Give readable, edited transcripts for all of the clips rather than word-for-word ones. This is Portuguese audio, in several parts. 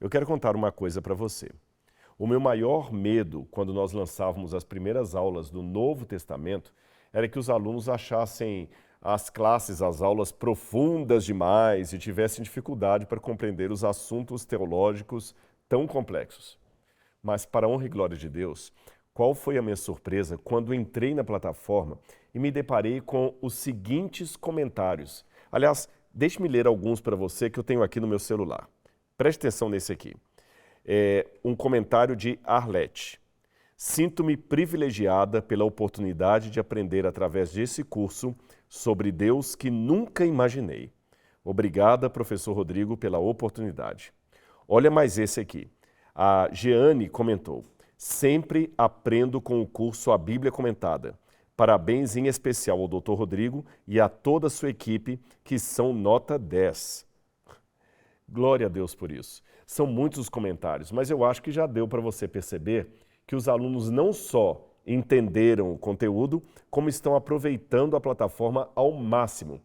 Eu quero contar uma coisa para você. O meu maior medo quando nós lançávamos as primeiras aulas do Novo Testamento era que os alunos achassem as classes, as aulas profundas demais e tivessem dificuldade para compreender os assuntos teológicos tão complexos. Mas, para a honra e glória de Deus, qual foi a minha surpresa quando entrei na plataforma e me deparei com os seguintes comentários. Aliás, deixe-me ler alguns para você que eu tenho aqui no meu celular. Preste atenção nesse aqui. É um comentário de Arlete. Sinto-me privilegiada pela oportunidade de aprender através desse curso sobre Deus que nunca imaginei. Obrigada, professor Rodrigo, pela oportunidade. Olha mais esse aqui. A Jeane comentou, sempre aprendo com o curso A Bíblia Comentada. Parabéns em especial ao Dr. Rodrigo e a toda a sua equipe, que são nota 10. Glória a Deus por isso. São muitos os comentários, mas eu acho que já deu para você perceber que os alunos não só entenderam o conteúdo, como estão aproveitando a plataforma ao máximo.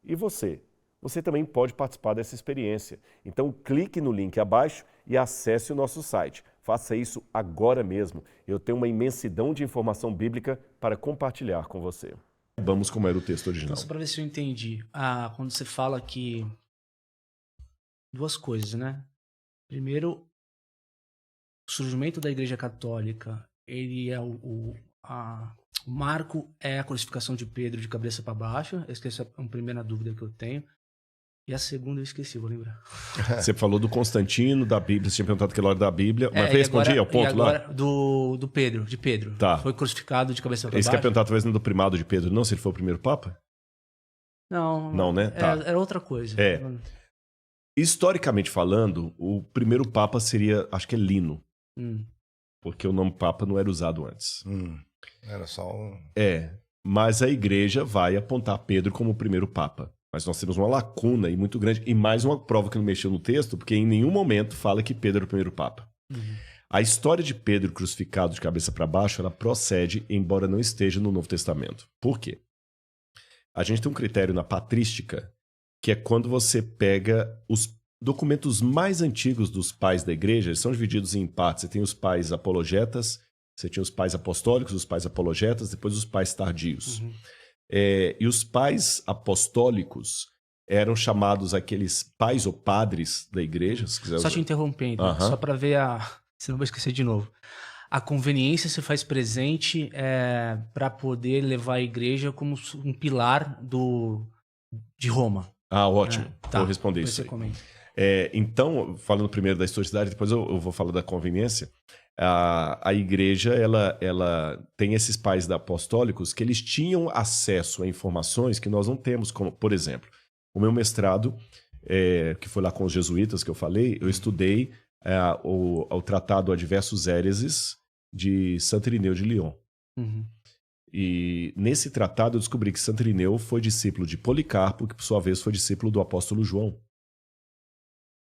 E você? Você também pode participar dessa experiência. Então clique no link abaixo e acesse o nosso site. Faça isso agora mesmo. Eu tenho uma imensidão de informação bíblica para compartilhar com você. Vamos como era o texto original. Então, só para ver se eu entendi. Quando você fala que... Duas coisas, né? Primeiro, o surgimento da Igreja Católica, ele é o marco é a crucificação de Pedro de cabeça para baixo. Essa é a primeira dúvida que eu tenho. E a segunda eu esqueci, vou lembrar. Você falou do Constantino, da Bíblia, você tinha perguntado aquela hora da Bíblia, mas respondi ao ponto lá? Do Pedro, de Pedro. Tá. Foi crucificado de cabeça para baixo. Você quer perguntar talvez do primado de Pedro, não, se ele foi o primeiro Papa? Não. Não, né? Tá. Era outra coisa. Historicamente falando, o primeiro Papa seria, acho que é Lino. Porque o nome Papa não era usado antes. Era só um... Mas a igreja vai apontar Pedro como o primeiro Papa. Mas nós temos uma lacuna aí muito grande. E mais uma prova que não mexeu no texto, porque em nenhum momento fala que Pedro é o primeiro Papa. A história de Pedro crucificado de cabeça para baixo, ela procede, embora não esteja no Novo Testamento. Por quê? A gente tem um critério na patrística, que é quando você pega os documentos mais antigos dos pais da igreja, eles são divididos em partes. Você tem os pais apologetas, você tinha os pais apostólicos, os pais apologetas, depois os pais tardios. E os pais apostólicos eram chamados aqueles pais ou padres da igreja. Se quiser Só te interrompendo, só para ver senão eu vou esquecer de novo. A conveniência se faz presente para poder levar a igreja como um pilar de Roma. Ótimo. Vou responder isso aí. Então, falando primeiro da historicidade, depois eu vou falar da conveniência. A igreja ela tem esses pais apostólicos que eles tinham acesso a informações que nós não temos, como, por exemplo, o meu mestrado, que foi lá com os jesuítas que eu falei, eu estudei o tratado Adversus Héreses de Santo Irineu de Lyon. E nesse tratado eu descobri que Santo Irineu foi discípulo de Policarpo, que por sua vez foi discípulo do apóstolo João.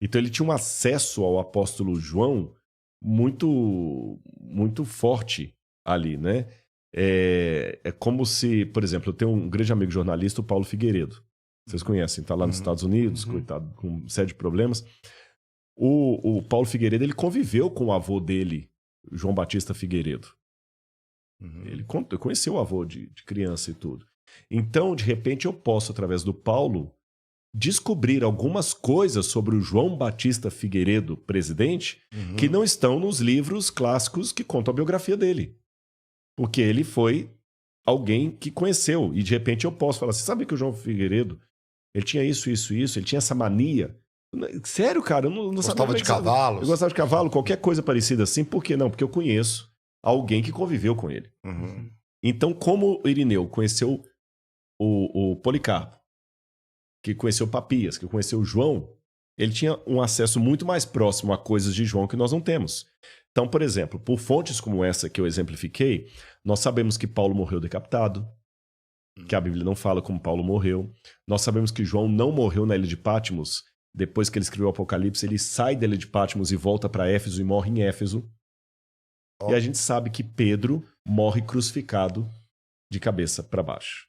Então ele tinha um acesso ao apóstolo João muito, muito forte ali, né? É como se, por exemplo, eu tenho um grande amigo jornalista, o Paulo Figueiredo. Vocês conhecem, está lá nos Estados Unidos, coitado, com uma série de problemas. O Paulo Figueiredo, ele conviveu com o avô dele, João Batista Figueiredo. Ele conheceu o avô de criança e tudo. Então, de repente, eu posso, através do Paulo, descobrir algumas coisas sobre o João Batista Figueiredo, presidente, que não estão nos livros clássicos que contam a biografia dele. Porque ele foi alguém que conheceu. E, de repente, eu posso falar, você sabe que o João Figueiredo, ele tinha isso, ele tinha essa mania. Sério, cara, eu não Gostava sabia. de cavalos. Eu gostava de cavalo, qualquer coisa parecida assim. Por que não? Porque eu conheço alguém que conviveu com ele. Então, como o Irineu conheceu o Policarpo, que conheceu Papias, que conheceu o João, ele tinha um acesso muito mais próximo a coisas de João que nós não temos. Então, por exemplo, por fontes como essa que eu exemplifiquei, nós sabemos que Paulo morreu decapitado, que a Bíblia não fala como Paulo morreu. Nós sabemos que João não morreu na ilha de Patmos. Depois que ele escreveu o Apocalipse, ele sai da ilha de Patmos e volta para Éfeso e morre em Éfeso. E a gente sabe que Pedro morre crucificado de cabeça para baixo.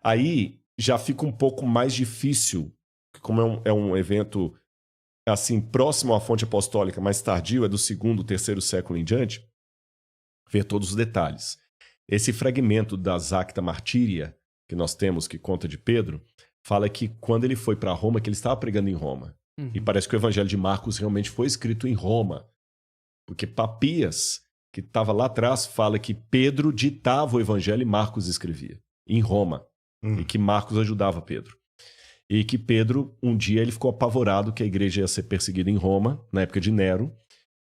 Aí já fica um pouco mais difícil, como é um evento assim, próximo à fonte apostólica, mais tardio, é do 2º, 3º século em diante, ver todos os detalhes. Esse fragmento das Acta Martíria, que nós temos, que conta de Pedro, fala que quando ele foi para Roma, que ele estava pregando em Roma. E parece que o Evangelho de Marcos realmente foi escrito em Roma. Porque Papias, que estava lá atrás, fala que Pedro ditava o Evangelho e Marcos escrevia, em Roma. E que Marcos ajudava Pedro. E que Pedro, um dia, ele ficou apavorado que a igreja ia ser perseguida em Roma, na época de Nero,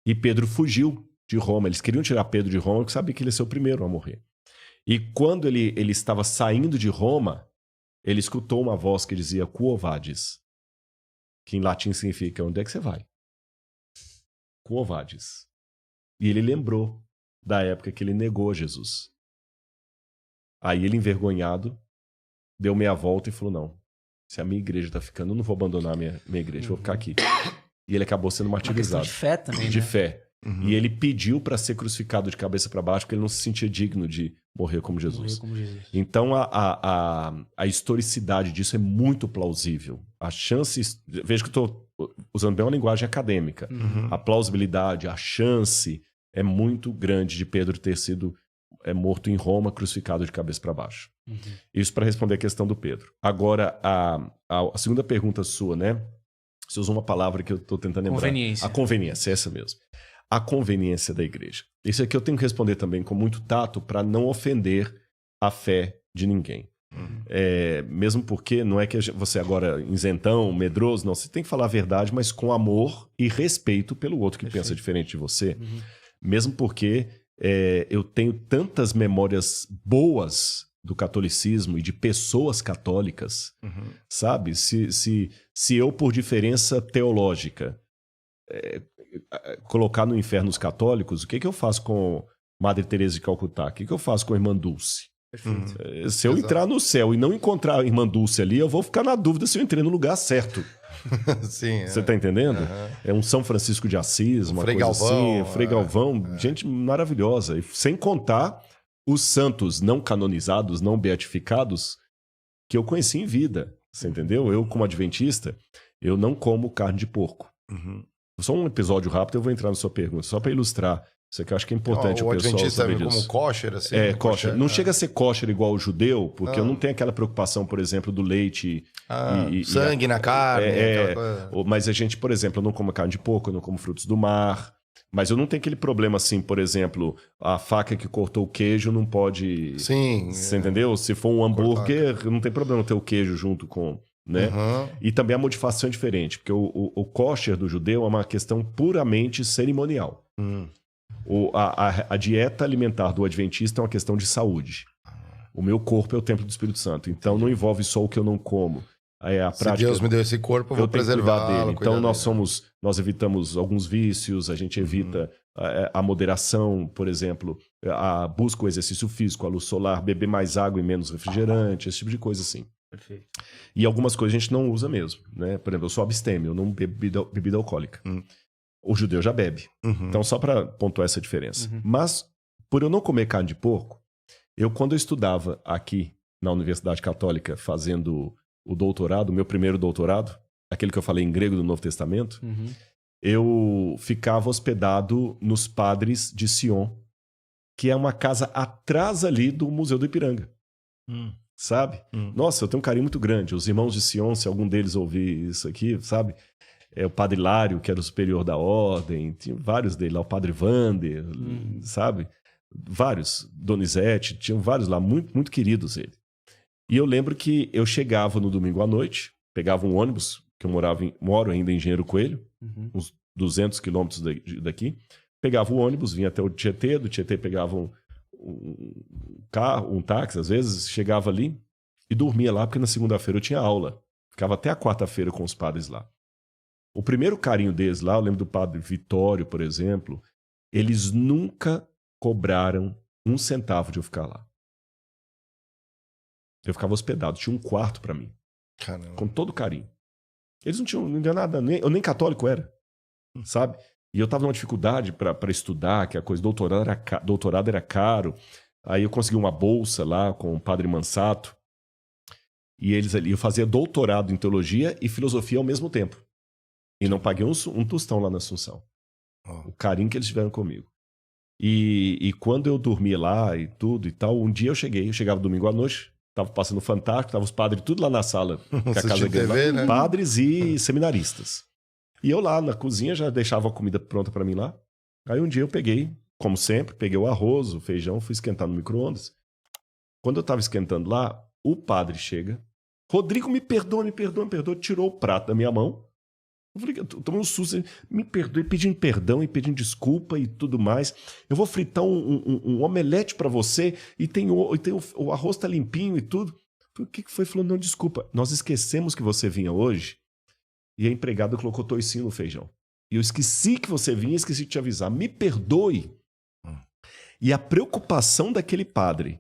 e Pedro fugiu de Roma. Eles queriam tirar Pedro de Roma, porque sabia que ele ia ser o primeiro a morrer. E quando ele estava saindo de Roma, ele escutou uma voz que dizia Quo vadis, que em latim significa onde é que você vai? Quo vadis. E ele lembrou da época que ele negou Jesus. Aí ele, envergonhado, deu meia volta e falou, não, se a minha igreja está ficando, eu não vou abandonar a minha igreja, vou ficar aqui. E ele acabou sendo martirizado. Uma questão de fé também, De né? fé. E ele pediu para ser crucificado de cabeça para baixo porque ele não se sentia digno de morrer como Jesus. Morrer como Jesus. Então a historicidade disso é muito plausível. A chance... Veja que eu estou usando bem uma linguagem acadêmica. A plausibilidade, a chance é muito grande de Pedro ter sido morto em Roma, crucificado de cabeça para baixo. Isso para responder a questão do Pedro. Agora, a segunda pergunta sua, né? Você usou uma palavra que eu estou tentando lembrar. Conveniência. A conveniência, essa mesmo. A conveniência da igreja. Isso aqui eu tenho que responder também com muito tato para não ofender a fé de ninguém. Mesmo porque não é que você agora isentão, medroso, não. Você tem que falar a verdade, mas com amor e respeito pelo outro que pensa diferente de você. Mesmo porque eu tenho tantas memórias boas do catolicismo e de pessoas católicas, sabe? Se eu, por diferença teológica, colocar no inferno os católicos, o que eu faço com Madre Teresa de Calcutá? O que eu faço com a Irmã Dulce? Perfeito. Se eu entrar no céu e não encontrar a Irmã Dulce ali, eu vou ficar na dúvida se eu entrei no lugar certo. Sim, Você tá entendendo? É um São Francisco de Assis, uma Frei coisa Galvão, assim, Frei Galvão, gente maravilhosa. E sem contar os santos não canonizados, não beatificados, que eu conheci em vida. Você entendeu? Eu, como adventista, eu não como carne de porco. Só um episódio rápido, eu vou entrar na sua pergunta, só para ilustrar. Isso aqui eu acho que é importante o pessoal adventista saber como disso. kosher, assim? Kosher. Não chega a ser kosher igual o judeu, porque eu não tenho aquela preocupação, por exemplo, do leite sangue na carne. Mas a gente, por exemplo, eu não como carne de porco, eu não como frutos do mar. Mas eu não tenho aquele problema assim, por exemplo, a faca que cortou o queijo não pode... Sim. Você entendeu? Se for um hambúrguer, não tem problema ter o queijo junto com... Né? E também a modificação é diferente, porque o kosher do judeu é uma questão puramente cerimonial. A dieta alimentar do adventista é uma questão de saúde. O meu corpo é o templo do Espírito Santo, então não envolve só o que eu não como. A prática, se Deus me deu esse corpo, eu vou preservar dele. Então nós evitamos alguns vícios, a gente evita a moderação, por exemplo, busca o exercício físico, a luz solar, beber mais água e menos refrigerante, esse tipo de coisa assim. Perfeito. E algumas coisas a gente não usa mesmo, né? Por exemplo, eu sou abstêmio, eu não bebo bebida alcoólica. O judeu já bebe. Então, só para pontuar essa diferença. Mas, por eu não comer carne de porco, quando eu estudava aqui na Universidade Católica, fazendo o doutorado, o meu primeiro doutorado, aquele que eu falei em grego do Novo Testamento, eu ficava hospedado nos Padres de Sion, que é uma casa atrás ali do Museu do Ipiranga. Sabe? Nossa, eu tenho um carinho muito grande. Os irmãos de Sion, se algum deles ouvir isso aqui, sabe? O Padre Hilário, que era o superior da ordem, tinha vários dele lá, o Padre Vander, sabe? Vários, Donizete, tinham vários lá, muito, muito queridos ele. E eu lembro que eu chegava no domingo à noite, pegava um ônibus, que eu moro ainda em Engenheiro Coelho, uns 200 quilômetros daqui, pegava o ônibus, vinha até o Tietê, do Tietê pegava um carro, um táxi, às vezes, chegava ali e dormia lá, porque na segunda-feira eu tinha aula. Ficava até a quarta-feira com os padres lá. O primeiro carinho deles lá, eu lembro do padre Vitório, por exemplo, eles nunca cobraram um centavo de eu ficar lá. Eu ficava hospedado, tinha um quarto para mim. Caramba. Com todo carinho. Eles não tinham nada, eu nem católico era, sabe? E eu estava numa dificuldade para estudar, que a coisa, doutorado era caro. Aí eu consegui uma bolsa lá com o padre Mansato. E eles ali, eu fazia doutorado em teologia e filosofia ao mesmo tempo. E não paguei um tostão lá na Assunção. O carinho que eles tiveram comigo. E quando eu dormia lá e tudo e tal, um dia eu chegava domingo à noite, tava passando Fantástico, tava os padres tudo lá na sala, que a casa grande, TV, né? padres e seminaristas. E eu lá na cozinha já deixava a comida pronta pra mim lá. Aí um dia eu peguei, como sempre, peguei o arroz, o feijão, fui esquentar no micro-ondas. Quando eu tava esquentando lá, o padre chega. Rodrigo, me perdoa, tirou o prato da minha mão. Eu falei, eu tomei um susto, me perdoe, pedindo perdão e pedindo desculpa e tudo mais. Eu vou fritar um omelete pra você e o arroz tá limpinho e tudo. Eu falei, o que foi? Ele falou, não, desculpa, nós esquecemos que você vinha hoje e a empregada colocou toicinho no feijão. E eu esqueci que você vinha e esqueci de te avisar. Me perdoe. E a preocupação daquele padre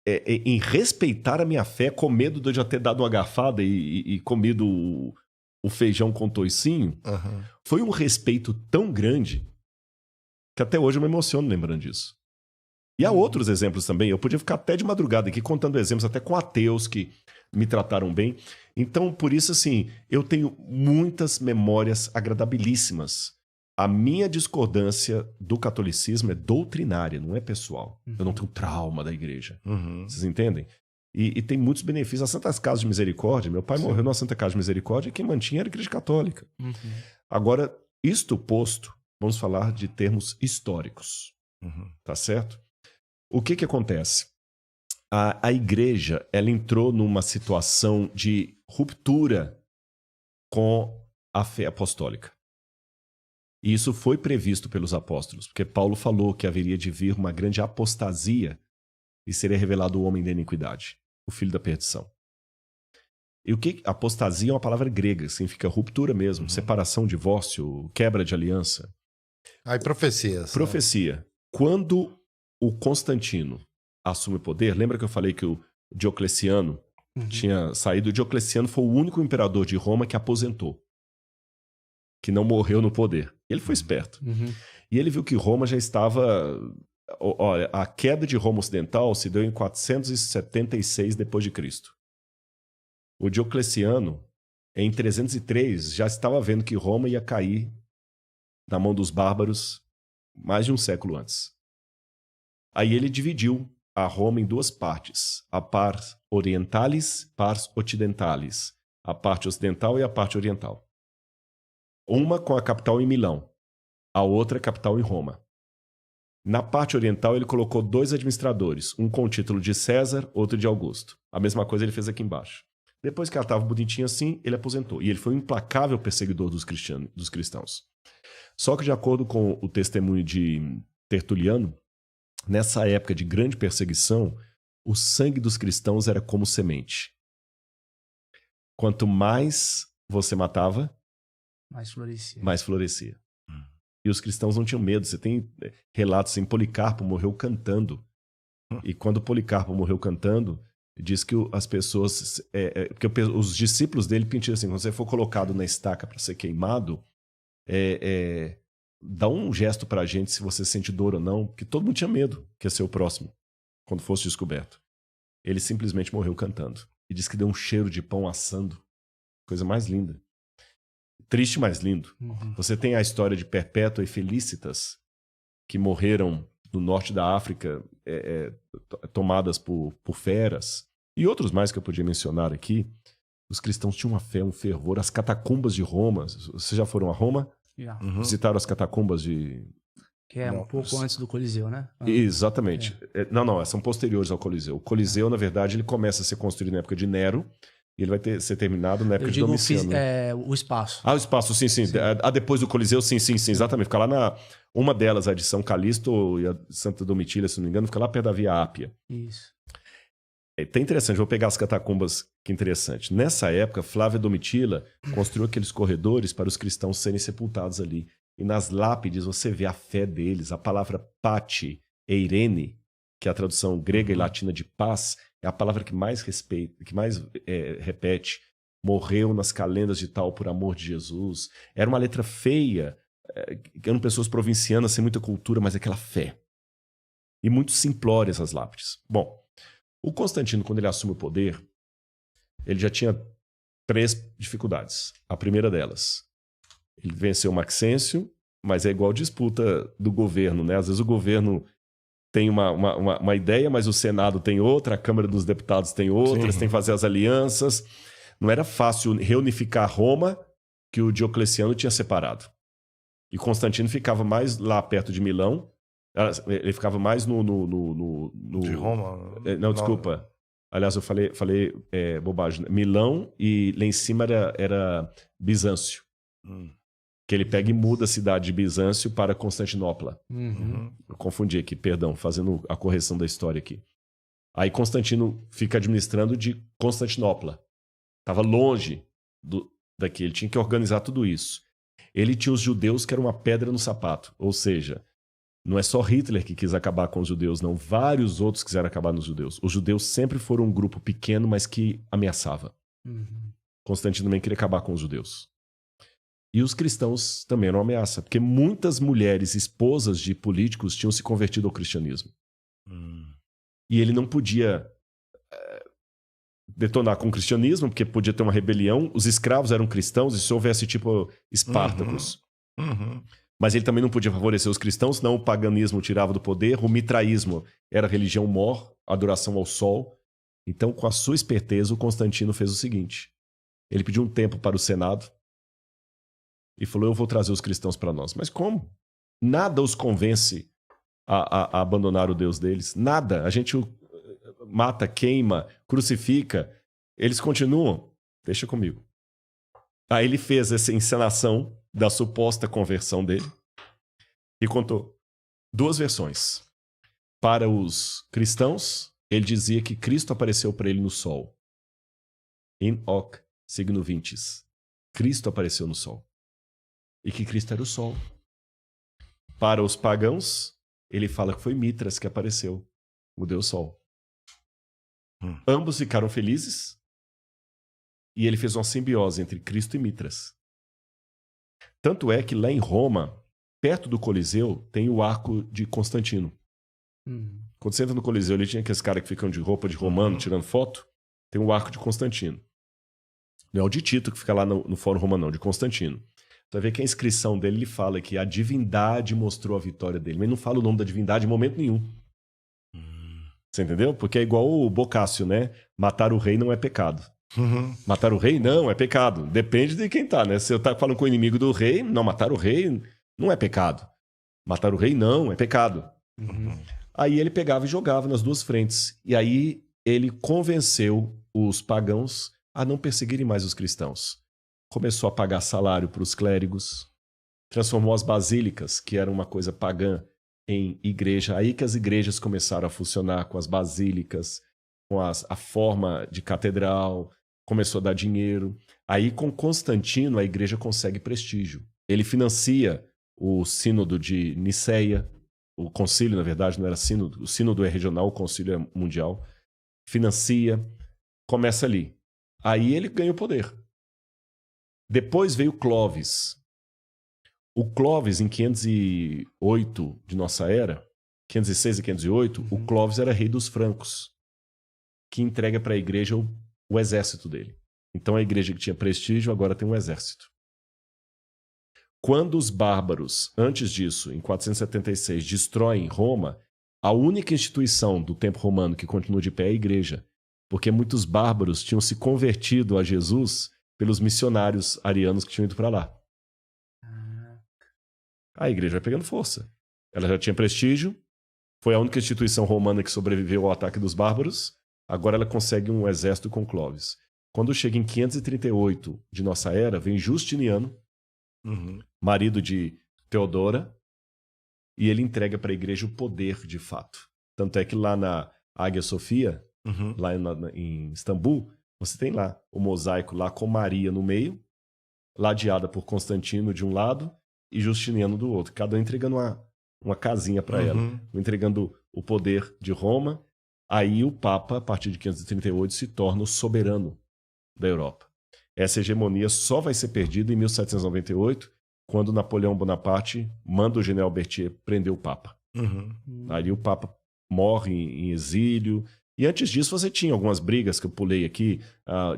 em respeitar a minha fé, com medo de eu já ter dado uma garfada e comido o feijão com toicinho, foi um respeito tão grande que até hoje eu me emociono lembrando disso. E há outros exemplos também. Eu podia ficar até de madrugada aqui contando exemplos até com ateus que me trataram bem. Então, por isso, assim, eu tenho muitas memórias agradabilíssimas. A minha discordância do catolicismo é doutrinária, não é pessoal. Eu não tenho trauma da igreja. Vocês entendem? E tem muitos benefícios. As Santas Casas de Misericórdia, meu pai morreu na Santa Casa de Misericórdia e quem mantinha era a Igreja Católica. Agora, isto posto, vamos falar de termos históricos. Tá certo? O que acontece? A igreja, ela entrou numa situação de ruptura com a fé apostólica. E isso foi previsto pelos apóstolos, porque Paulo falou que haveria de vir uma grande apostasia e seria revelado o homem da iniquidade, o filho da perdição. E o que apostasia é uma palavra grega, significa ruptura mesmo, separação, divórcio, quebra de aliança. Aí profecias. Profecia. Né? Quando o Constantino assume o poder, lembra que eu falei que o Diocleciano tinha saído? O Diocleciano foi o único imperador de Roma que aposentou, que não morreu no poder. Ele foi esperto. E ele viu que Roma já estava... Olha, a queda de Roma Ocidental se deu em 476 d.C. O Diocleciano, em 303, já estava vendo que Roma ia cair na mão dos bárbaros mais de um século antes. Aí ele dividiu a Roma em duas partes, a pars orientalis, pars occidentalis, a parte ocidental e a parte oriental. Uma com a capital em Milão, a outra capital em Roma. Na parte oriental ele colocou 2 administradores, um com o título de César, outro de Augusto. A mesma coisa ele fez aqui embaixo. Depois que ela estava bonitinha assim, ele aposentou. E ele foi um implacável perseguidor dos cristãos. Só que de acordo com o testemunho de Tertuliano, nessa época de grande perseguição, o sangue dos cristãos era como semente. Quanto mais você matava, mais florescia. E os cristãos não tinham medo. Você tem relatos assim, Policarpo morreu cantando. E quando Policarpo morreu cantando, diz que as pessoas... porque os discípulos dele pediram assim, quando você for colocado na estaca para ser queimado, dá um gesto pra gente se você sente dor ou não, porque todo mundo tinha medo que ia ser o próximo, quando fosse descoberto. Ele simplesmente morreu cantando. E diz que deu um cheiro de pão assando. Coisa mais linda. Triste, mas lindo. Você tem a história de Perpétua e Felícitas, que morreram no norte da África, tomadas por feras. E outros mais que eu podia mencionar aqui. Os cristãos tinham uma fé, um fervor. As catacumbas de Roma. Vocês já foram a Roma? Já. Visitaram as catacumbas de... Que é um pouco antes do Coliseu, né? Exatamente. Não, são posteriores ao Coliseu. O Coliseu, na verdade, ele começa a ser construído na época de Nero. E ele vai ser terminado na época de Domiciano. O espaço. O espaço, sim. Depois do Coliseu, sim, exatamente. Fica lá uma delas, a de São Calixto e a Santa Domitília, se não me engano, fica lá perto da Via Ápia. Isso. É interessante, vou pegar as catacumbas, que interessante. Nessa época, Flávia Domitila construiu aqueles corredores para os cristãos serem sepultados ali. E nas lápides você vê a fé deles. A palavra pati, eirene, que é a tradução grega e latina de paz, é a palavra que mais repete. Morreu nas calendas de tal por amor de Jesus. Era uma letra feia, eram pessoas provincianas sem muita cultura, mas aquela fé. E muito simplórias as lápides. Bom, o Constantino, quando ele assume o poder, ele já tinha 3 dificuldades. A primeira delas, ele venceu Maxêncio, mas é igual disputa do governo, né? Às vezes o governo tem uma ideia, mas o Senado tem outra, a Câmara dos Deputados tem outra, tem que fazer as alianças. Não era fácil reunificar Roma, que o Diocleciano tinha separado. E Constantino ficava mais lá perto de Milão. Ele ficava mais no... De Roma? Não, desculpa. Aliás, eu falei bobagem. Milão e lá em cima era Bizâncio. Que ele pega e muda a cidade de Bizâncio para Constantinopla. Eu confundi aqui, perdão, fazendo a correção da história aqui. Aí Constantino fica administrando de Constantinopla. Estava longe daqui, ele tinha que organizar tudo isso. Ele tinha os judeus que eram uma pedra no sapato. Ou seja, não é só Hitler que quis acabar com os judeus, não. Vários outros quiseram acabar nos judeus. Os judeus sempre foram um grupo pequeno, mas que ameaçava. Constantino também queria acabar com os judeus. E os cristãos também eram uma ameaça, porque muitas mulheres esposas de políticos tinham se convertido ao cristianismo. E ele não podia detonar com o cristianismo, porque podia ter uma rebelião. Os escravos eram cristãos, e se houvesse tipo Espartacus. Mas ele também não podia favorecer os cristãos, senão o paganismo tirava do poder. O mitraísmo era a religião mor, adoração ao sol. Então, com a sua esperteza, o Constantino fez o seguinte. Ele pediu um tempo para o Senado e falou, eu vou trazer os cristãos para nós. Mas como? Nada os convence a abandonar o Deus deles. Nada. A gente mata, queima, crucifica. Eles continuam. Deixa comigo. Aí ele fez essa encenação da suposta conversão dele e contou 2 versões. Para os cristãos, ele dizia que Cristo apareceu para ele no sol. In hoc signo vintis. Cristo apareceu no sol. E que Cristo era o sol. Para os pagãos, ele fala que foi Mitras que apareceu, o Deus Sol. Ambos ficaram felizes e ele fez uma simbiose entre Cristo e Mitras. Tanto é que lá em Roma, perto do Coliseu, tem o Arco de Constantino. Quando você entra no Coliseu, ele tinha aqueles caras que ficam de roupa de romano, tirando foto. Tem o Arco de Constantino. Não é o de Tito que fica lá no Fórum Romano, não, de Constantino. Você vai ver que a inscrição dele, ele fala que a divindade mostrou a vitória dele. Mas não fala o nome da divindade em momento nenhum. Você entendeu? Porque é igual o Boccaccio, né? Matar o rei não é pecado. Matar o rei não é pecado. Depende de quem tá, né? Se eu tá falando com o inimigo do rei, não, matar o rei não é pecado. Matar o rei não é pecado. Aí ele pegava e jogava nas 2 frentes. E aí ele convenceu os pagãos a não perseguirem mais os cristãos. Começou a pagar salário para os clérigos, transformou as basílicas, que era uma coisa pagã, em igreja. Aí que as igrejas começaram a funcionar com as basílicas, com a forma de catedral, começou a dar dinheiro. Aí com Constantino a igreja consegue prestígio. Ele financia o sínodo de Niceia, o concílio, na verdade, não era sínodo, o sínodo é regional, o concílio é mundial. Financia, começa ali. Aí ele ganha o poder. Depois veio Clovis. O Clovis, em 508 de nossa era, 506 e 508, o Clovis era rei dos francos, que entrega para a igreja o exército dele. Então a igreja que tinha prestígio agora tem um exército. Quando os bárbaros, antes disso, em 476, destroem Roma, a única instituição do tempo romano que continua de pé é a igreja, porque muitos bárbaros tinham se convertido a Jesus pelos missionários arianos que tinham ido para lá. A igreja vai pegando força. Ela já tinha prestígio, foi a única instituição romana que sobreviveu ao ataque dos bárbaros, agora ela consegue um exército com Clovis. Quando chega em 538 de nossa era, vem Justiniano, marido de Teodora, e ele entrega para a igreja o poder de fato. Tanto é que lá na Águia Sofia, lá em Istambul, você tem lá o mosaico lá com Maria no meio, ladeada por Constantino de um lado e Justiniano do outro. Cada um entregando uma casinha para ela. Entregando o poder de Roma. Aí o Papa, a partir de 538, se torna o soberano da Europa. Essa hegemonia só vai ser perdida em 1798, quando Napoleão Bonaparte manda o general Berthier prender o Papa. Aí o Papa morre em exílio, E antes disso você tinha algumas brigas que eu pulei aqui.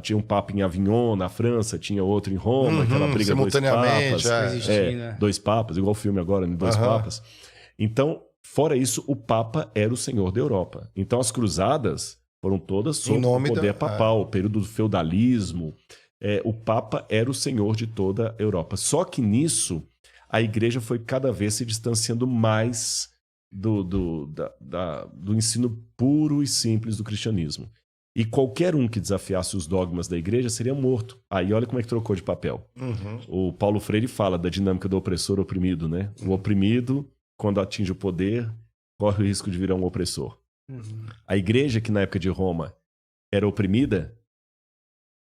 Tinha um papa em Avignon, na França, tinha outro em Roma, aquela briga dois papas. Dois papas, igual o filme agora, né? Dois papas. Então, fora isso, o papa era o senhor da Europa. Então as cruzadas foram todas sob o poder papal, o período do feudalismo. O papa era o senhor de toda a Europa. Só que nisso, a igreja foi cada vez se distanciando mais do ensino puro e simples do cristianismo. E qualquer um que desafiasse os dogmas da igreja seria morto. Aí olha como é que trocou de papel. O Paulo Freire fala da dinâmica do opressor oprimido, né? O oprimido, quando atinge o poder, corre o risco de virar um opressor. A igreja, que na época de Roma era oprimida,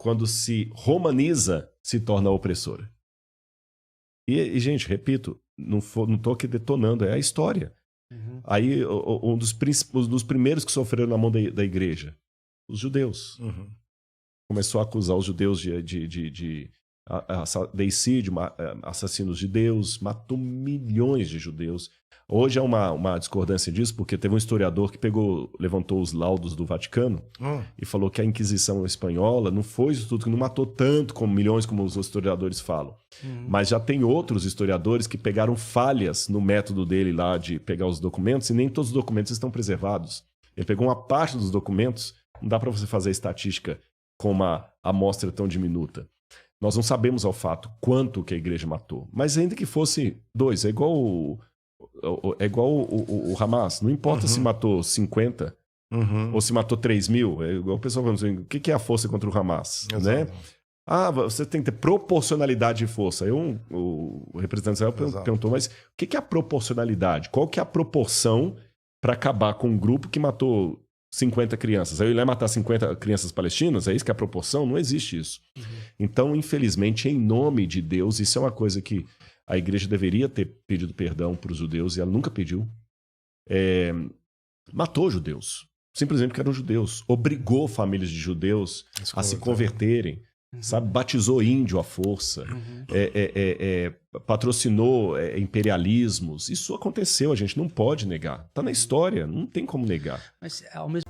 quando se romaniza, se torna opressora. E gente, repito, não estou aqui detonando, é a história. Aí, um dos primeiros que sofreram na mão da igreja, os judeus. Começou a acusar os judeus de deicídio, assassinos de Deus, matou milhões de judeus. Hoje é uma discordância disso, porque teve um historiador que levantou os laudos do Vaticano e falou que a Inquisição espanhola não foi isso tudo, que não matou tanto como milhões, como os historiadores falam. Mas já tem outros historiadores que pegaram falhas no método dele lá de pegar os documentos, e nem todos os documentos estão preservados. Ele pegou uma parte dos documentos, não dá para você fazer igual com uma amostra tão diminuta. Nós não sabemos ao fato quanto que a igreja matou. Mas ainda que fosse 2, é igual o Hamas. Não importa se matou 50 ou se matou 3 mil. É igual o pessoal falando assim, o que é a força contra o Hamas? Né? Você tem que ter proporcionalidade de força. Aí o representante de Israel perguntou, mas o que é a proporcionalidade? Qual que é a proporção para acabar com um grupo que matou 50 crianças? Aí ele vai matar 50 crianças palestinas? É isso que é a proporção? Não existe isso. Então, infelizmente, em nome de Deus, isso é uma coisa que a igreja deveria ter pedido perdão para os judeus, e ela nunca pediu. Matou judeus, simplesmente porque eram judeus. Obrigou famílias de judeus a se converterem. Sabe? Batizou índio à força. Patrocinou imperialismos. Isso aconteceu, a gente não pode negar. Está na história, não tem como negar. Mas, ao mesmo